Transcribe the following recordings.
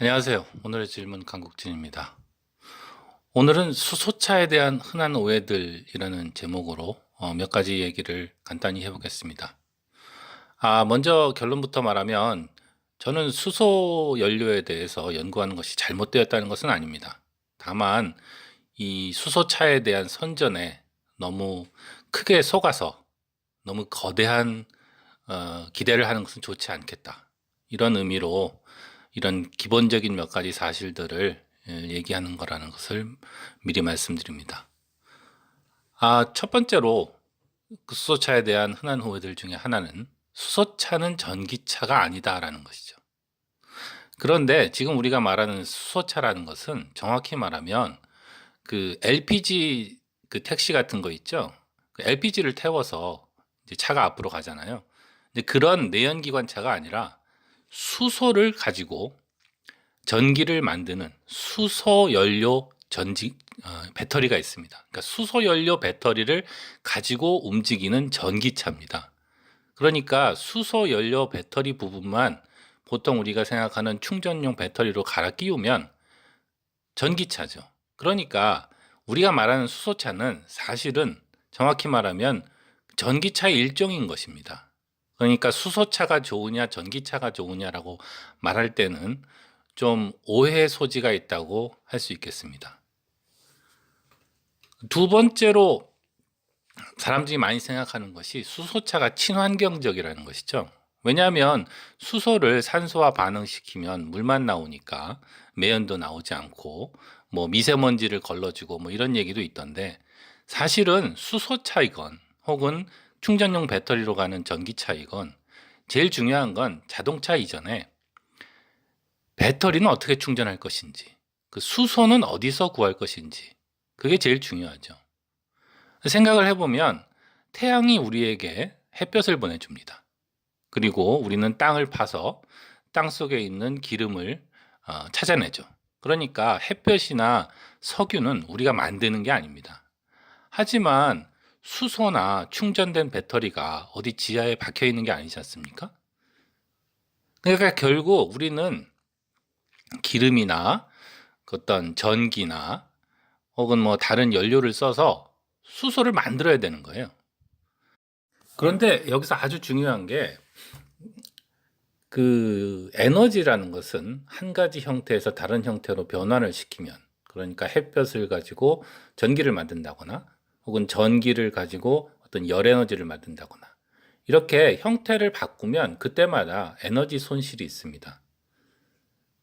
안녕하세요. 오늘의 질문 강국진입니다. 오늘은 수소차에 대한 흔한 오해들이라는 제목으로 몇 가지 얘기를 간단히 해보겠습니다. 먼저 결론부터 말하면 저는 수소 연료에 대해서 연구하는 것이 잘못되었다는 것은 아닙니다. 다만 이 수소차에 대한 선전에 너무 크게 속아서 너무 거대한 기대를 하는 것은 좋지 않겠다. 이런 의미로 이런 기본적인 몇 가지 사실들을 얘기하는 거라는 것을 미리 말씀드립니다. 첫 번째로 그 수소차에 대한 흔한 오해들 중에 하나는 수소차는 전기차가 아니다라는 것이죠. 그런데 지금 우리가 말하는 수소차라는 것은 정확히 말하면 그 LPG 그 택시 같은 거 있죠? 그 LPG를 태워서 이제 차가 앞으로 가잖아요. 근데 그런 내연기관차가 아니라 수소를 가지고 전기를 만드는 수소 연료 배터리가 있습니다. 그러니까 수소 연료 배터리를 가지고 움직이는 전기차입니다. 그러니까 수소 연료 배터리 부분만 보통 우리가 생각하는 충전용 배터리로 갈아 끼우면 전기차죠. 그러니까 우리가 말하는 수소차는 사실은 정확히 말하면 전기차의 일종인 것입니다. 그러니까 수소차가 좋으냐 전기차가 좋으냐라고 말할 때는 좀 오해의 소지가 있다고 할 수 있겠습니다. 두 번째로 사람들이 많이 생각하는 것이 수소차가 친환경적이라는 것이죠. 왜냐하면 수소를 산소와 반응시키면 물만 나오니까 매연도 나오지 않고 뭐 미세먼지를 걸러주고 뭐 이런 얘기도 있던데, 사실은 수소차이건 혹은 충전용 배터리로 가는 전기차이건 제일 중요한 건 자동차 이전에 배터리는 어떻게 충전할 것인지, 그 수소는 어디서 구할 것인지, 그게 제일 중요하죠. 생각을 해보면 태양이 우리에게 햇볕을 보내줍니다. 그리고 우리는 땅을 파서 땅 속에 있는 기름을 찾아내죠. 그러니까 햇볕이나 석유는 우리가 만드는 게 아닙니다. 하지만 수소나 충전된 배터리가 어디 지하에 박혀 있는 게 아니지 않습니까? 그러니까 결국 우리는 기름이나 그 어떤 전기나 혹은 뭐 다른 연료를 써서 수소를 만들어야 되는 거예요. 그런데 여기서 아주 중요한 게 그 에너지라는 것은 한 가지 형태에서 다른 형태로 변환을 시키면, 그러니까 햇볕을 가지고 전기를 만든다거나 혹은 전기를 가지고 어떤 열 에너지를 만든다거나 이렇게 형태를 바꾸면 그때마다 에너지 손실이 있습니다.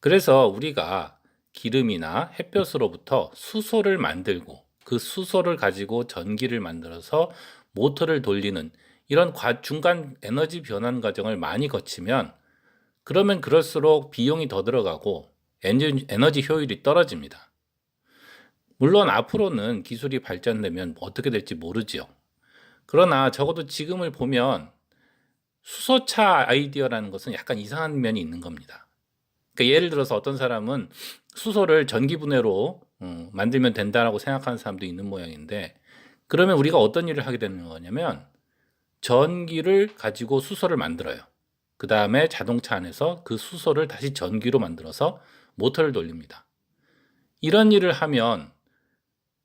그래서 우리가 기름이나 햇볕으로부터 수소를 만들고 그 수소를 가지고 전기를 만들어서 모터를 돌리는 이런 중간 에너지 변환 과정을 많이 거치면, 그러면 그럴수록 비용이 더 들어가고 에너지 효율이 떨어집니다. 물론 앞으로는 기술이 발전되면 어떻게 될지 모르죠. 그러나 적어도 지금을 보면 수소차 아이디어라는 것은 약간 이상한 면이 있는 겁니다. 그러니까 예를 들어서 어떤 사람은 수소를 전기분해로 만들면 된다라고 생각하는 사람도 있는 모양인데, 그러면 우리가 어떤 일을 하게 되는 거냐면 전기를 가지고 수소를 만들어요. 그 다음에 자동차 안에서 그 수소를 다시 전기로 만들어서 모터를 돌립니다. 이런 일을 하면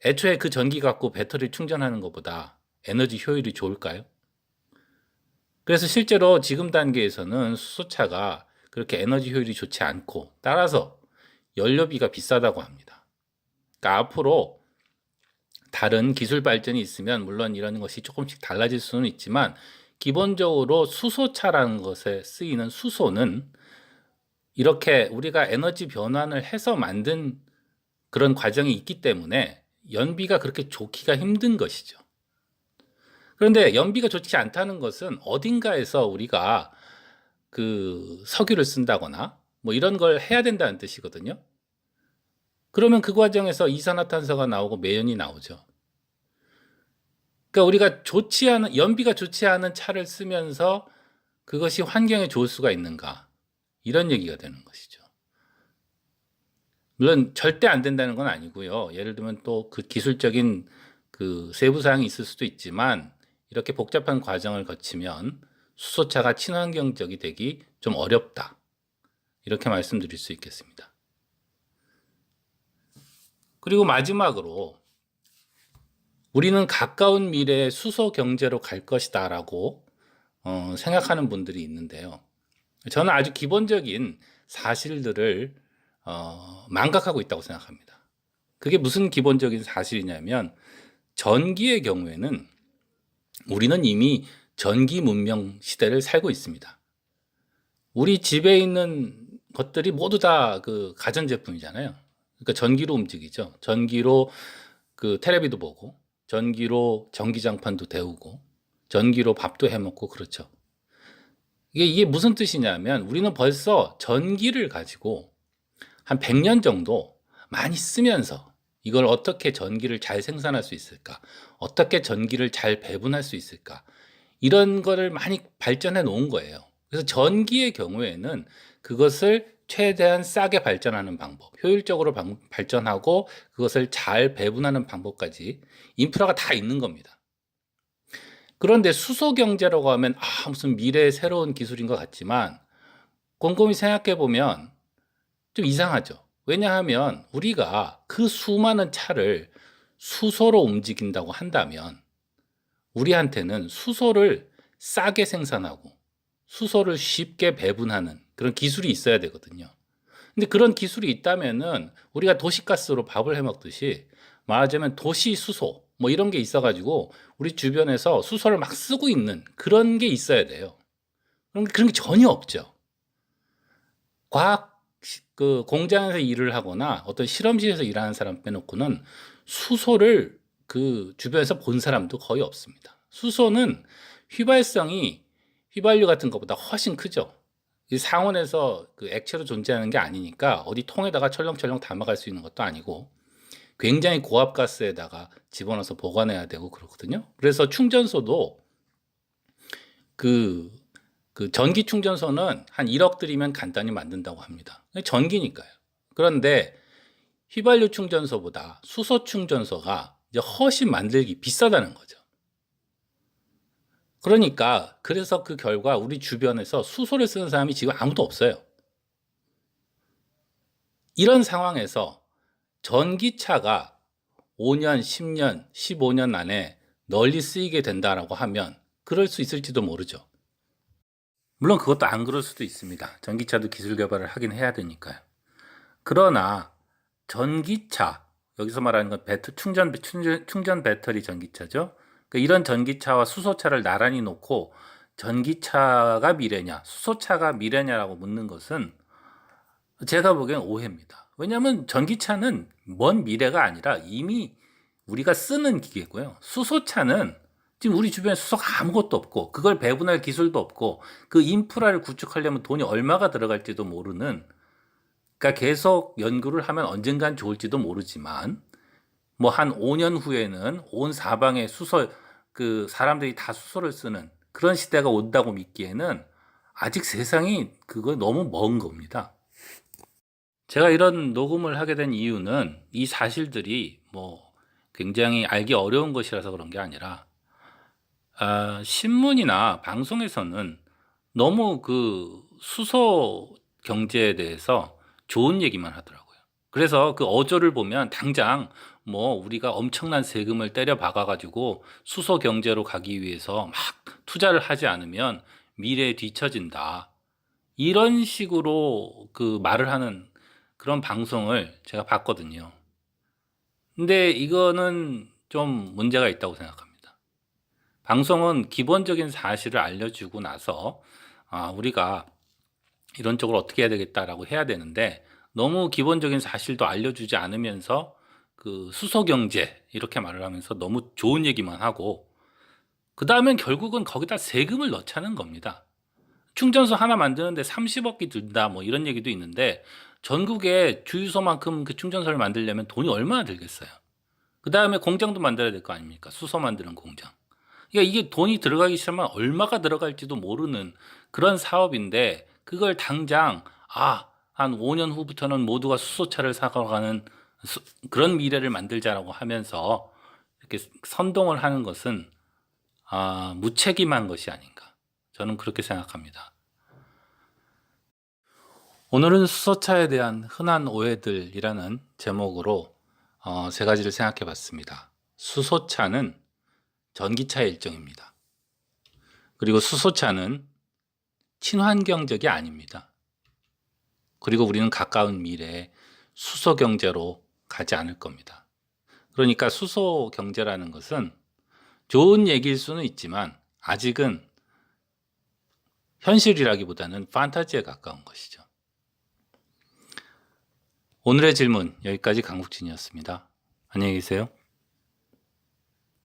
애초에 그 전기 갖고 배터리 충전하는 것보다 에너지 효율이 좋을까요? 그래서 실제로 지금 단계에서는 수소차가 그렇게 에너지 효율이 좋지 않고, 따라서 연료비가 비싸다고 합니다. 그러니까 앞으로 다른 기술 발전이 있으면 물론 이런 것이 조금씩 달라질 수는 있지만, 기본적으로 수소차라는 것에 쓰이는 수소는 이렇게 우리가 에너지 변환을 해서 만든 그런 과정이 있기 때문에 연비가 그렇게 좋기가 힘든 것이죠. 그런데 연비가 좋지 않다는 것은 어딘가에서 우리가 그 석유를 쓴다거나 뭐 이런 걸 해야 된다는 뜻이거든요. 그러면 그 과정에서 이산화탄소가 나오고 매연이 나오죠. 그러니까 우리가 좋지 않은, 연비가 좋지 않은 차를 쓰면서 그것이 환경에 좋을 수가 있는가? 이런 얘기가 되는 것이죠. 물론 절대 안 된다는 건 아니고요. 예를 들면 또 그 기술적인 그 세부 사항이 있을 수도 있지만, 이렇게 복잡한 과정을 거치면 수소차가 친환경적이 되기 좀 어렵다. 이렇게 말씀드릴 수 있겠습니다. 그리고 마지막으로 우리는 가까운 미래에 수소 경제로 갈 것이다라고 생각하는 분들이 있는데요. 저는 아주 기본적인 사실들을 망각하고 있다고 생각합니다. 그게 무슨 기본적인 사실이냐면 전기의 경우에는 우리는 이미 전기 문명 시대를 살고 있습니다. 우리 집에 있는 것들이 모두 다 그 가전제품이잖아요. 그러니까 전기로 움직이죠. 전기로 그 테레비도 보고, 전기로 전기장판도 데우고, 전기로 밥도 해 먹고 그렇죠. 이게 무슨 뜻이냐면 우리는 벌써 전기를 가지고 한 100년 정도 많이 쓰면서 이걸 어떻게 전기를 잘 생산할 수 있을까? 어떻게 전기를 잘 배분할 수 있을까? 이런 거를 많이 발전해 놓은 거예요. 그래서 전기의 경우에는 그것을 최대한 싸게 발전하는 방법, 효율적으로 발전하고 그것을 잘 배분하는 방법까지 인프라가 다 있는 겁니다. 그런데 수소 경제라고 하면 무슨 미래의 새로운 기술인 것 같지만 곰곰이 생각해 보면 좀 이상하죠. 왜냐하면 우리가 그 수많은 차를 수소로 움직인다고 한다면 우리한테는 수소를 싸게 생산하고 수소를 쉽게 배분하는 그런 기술이 있어야 되거든요. 근데 그런 기술이 있다면은 우리가 도시가스로 밥을 해 먹듯이 말하자면 도시 수소 뭐 이런 게 있어가지고 우리 주변에서 수소를 막 쓰고 있는 그런 게 있어야 돼요. 그런 게 전혀 없죠. 과학 그 공장에서 일을 하거나 어떤 실험실에서 일하는 사람 빼놓고는 수소를 그 주변에서 본 사람도 거의 없습니다. 수소는 휘발성이 휘발유 같은 것보다 훨씬 크죠. 이 상온에서 그 액체로 존재하는 게 아니니까 어디 통에다가 철렁철렁 담아갈 수 있는 것도 아니고 굉장히 고압 가스에다가 집어넣어서 보관해야 되고 그렇거든요. 그래서 충전소도 그, 그 전기 충전소는 한 1억 들이면 간단히 만든다고 합니다. 전기니까요. 그런데 휘발유 충전소보다 수소 충전소가 이제 훨씬 만들기 비싸다는 거죠. 그러니까 그래서 그 결과 우리 주변에서 수소를 쓰는 사람이 지금 아무도 없어요. 이런 상황에서 전기차가 5년, 10년, 15년 안에 널리 쓰이게 된다라고 하면 그럴 수 있을지도 모르죠. 물론 그것도 안 그럴 수도 있습니다. 전기차도 기술 개발을 하긴 해야 되니까요. 그러나 전기차, 여기서 말하는 건 충전 배터리 전기차죠. 그러니까 이런 전기차와 수소차를 나란히 놓고 전기차가 미래냐, 수소차가 미래냐라고 묻는 것은 제가 보기엔 오해입니다. 왜냐하면 전기차는 먼 미래가 아니라 이미 우리가 쓰는 기계고요. 수소차는 지금 우리 주변에 수소가 아무것도 없고 그걸 배분할 기술도 없고 그 인프라를 구축하려면 돈이 얼마가 들어갈지도 모르는, 그러니까 계속 연구를 하면 언젠간 좋을지도 모르지만 뭐 한 5년 후에는 온 사방에 수소, 그 사람들이 다 수소를 쓰는 그런 시대가 온다고 믿기에는 아직 세상이 그거 너무 먼 겁니다. 제가 이런 녹음을 하게 된 이유는 이 사실들이 뭐 굉장히 알기 어려운 것이라서 그런 게 아니라 신문이나 방송에서는 너무 그 수소 경제에 대해서 좋은 얘기만 하더라고요. 그래서 그 어조를 보면 당장 뭐 우리가 엄청난 세금을 때려 박아가지고 수소 경제로 가기 위해서 막 투자를 하지 않으면 미래에 뒤처진다. 이런 식으로 그 말을 하는 그런 방송을 제가 봤거든요. 근데 이거는 좀 문제가 있다고 생각합니다. 방송은 기본적인 사실을 알려주고 나서 우리가 이런 쪽으로 어떻게 해야 되겠다라고 해야 되는데 너무 기본적인 사실도 알려주지 않으면서 그 수소 경제 이렇게 말을 하면서 너무 좋은 얘기만 하고 그 다음엔 결국은 거기다 세금을 넣자는 겁니다. 충전소 하나 만드는데 30억이 든다 뭐 이런 얘기도 있는데 전국에 주유소만큼 그 충전소를 만들려면 돈이 얼마나 들겠어요. 그 다음에 공장도 만들어야 될 거 아닙니까? 수소 만드는 공장. 그러니까 이게 돈이 들어가기 시작하면 얼마가 들어갈지도 모르는 그런 사업인데 그걸 당장 한 5년 후부터는 모두가 수소차를 사가는 그런 미래를 만들자라고 하면서 이렇게 선동을 하는 것은 무책임한 것이 아닌가. 저는 그렇게 생각합니다. 오늘은 수소차에 대한 흔한 오해들이라는 제목으로 세 가지를 생각해 봤습니다. 수소차는 전기차의 일종입니다. 그리고 수소차는 친환경적이 아닙니다. 그리고 우리는 가까운 미래에 수소 경제로 가지 않을 겁니다. 그러니까 수소 경제라는 것은 좋은 얘기일 수는 있지만 아직은 현실이라기보다는 판타지에 가까운 것이죠. 오늘의 질문 여기까지 강국진이었습니다. 안녕히 계세요.